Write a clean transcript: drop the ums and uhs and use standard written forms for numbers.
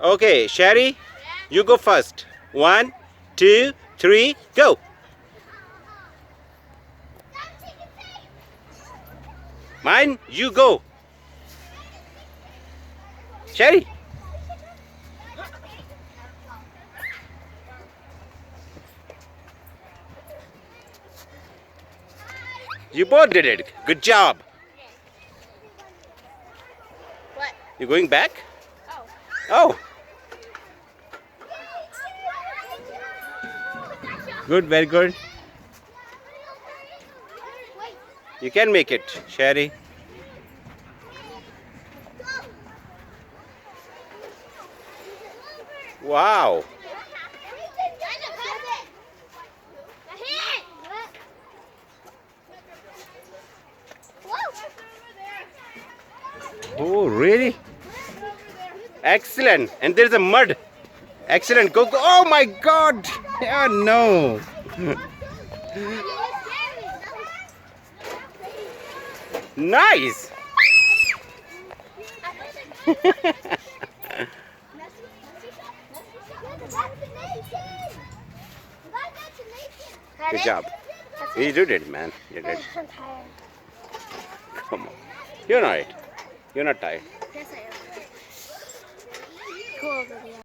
Okay, Sherry, you go first. 1, 2, 3, go. Mine, you go. Sherry. You both did it. Good job. What? You going back? Oh. Oh. Good, very good. You can make it, Sherry. Wow. Oh, really? Excellent. And there's a mud. Excellent. Go, go. Oh my God. Oh no. Nice. Good job. You did it, man. You did. I'm tired. Come on. You're not. You're not tired. Yes, I am. Cool video.